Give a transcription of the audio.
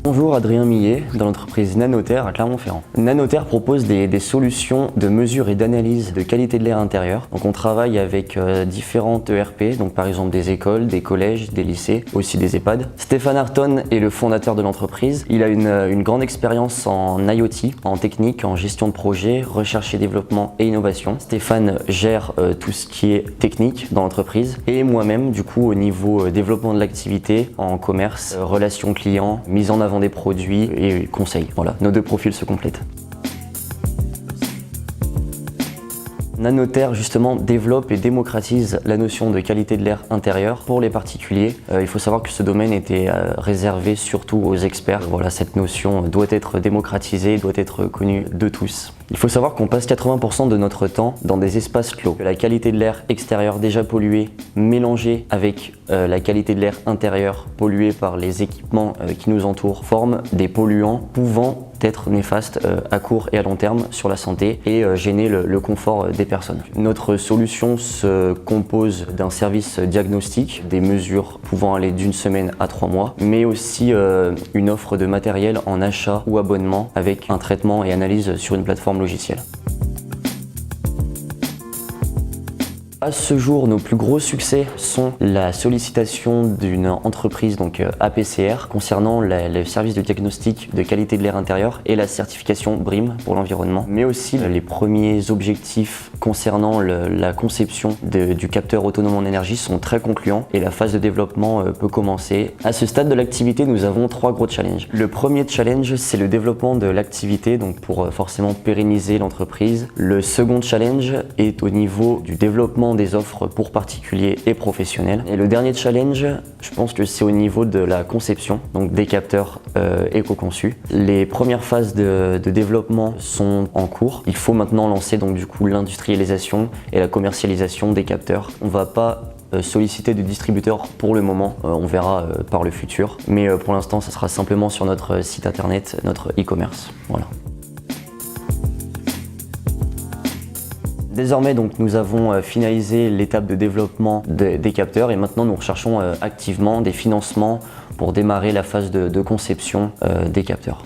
Bonjour, Adrien Millet, dans l'entreprise Nanotherre à Clermont-Ferrand. Nanotherre propose des solutions de mesure et d'analyse de qualité de l'air intérieur. Donc on travaille avec différentes ERP, donc par exemple des écoles, des collèges, des lycées, aussi des EHPAD. Stéphane Arton est le fondateur de l'entreprise. Il a une grande expérience en IoT, en technique, en gestion de projet, recherche et développement et innovation. Stéphane gère tout ce qui est technique dans l'entreprise et moi-même du coup au niveau développement de l'activité, en commerce, relations clients, mise en avant des produits et conseils. Voilà, nos deux profils se complètent. Nanotherre justement développe et démocratise la notion de qualité de l'air intérieur pour les particuliers. Il faut savoir que ce domaine était réservé surtout aux experts. Voilà, cette notion doit être démocratisée, doit être connue de tous. Il faut savoir qu'on passe 80% de notre temps dans des espaces clos. La qualité de l'air extérieur déjà pollué, mélangée avec la qualité de l'air intérieur pollué par les équipements qui nous entourent, forment des polluants pouvant être néfastes à court et à long terme sur la santé et gêner le confort des personnes. Notre solution se compose d'un service diagnostic, des mesures pouvant aller d'une semaine à 3 mois, mais aussi une offre de matériel en achat ou abonnement avec un traitement et analyse sur une plateforme logicielle. À ce jour, nos plus gros succès sont la sollicitation d'une entreprise, donc APCR, concernant le service de diagnostic de qualité de l'air intérieur et la certification BREEAM pour l'environnement, mais aussi les premiers objectifs concernant la conception du capteur autonome en énergie sont très concluants et la phase de développement peut commencer. À ce stade de l'activité, nous avons 3 gros challenges. Le premier challenge, c'est le développement de l'activité, donc pour forcément pérenniser l'entreprise. Le second challenge est au niveau du développement des offres pour particuliers et professionnels. Et le dernier challenge, je pense que c'est au niveau de la conception, donc des capteurs éco-conçus. Les premières phases de développement sont en cours. Il faut maintenant lancer donc du coup l'industrialisation et la commercialisation des capteurs. On va pas solliciter de distributeurs pour le moment, on verra par le futur. Mais pour l'instant, ça sera simplement sur notre site internet, notre e-commerce. Voilà. Désormais, donc, nous avons finalisé l'étape de développement des capteurs et maintenant nous recherchons activement des financements pour démarrer la phase de conception des capteurs.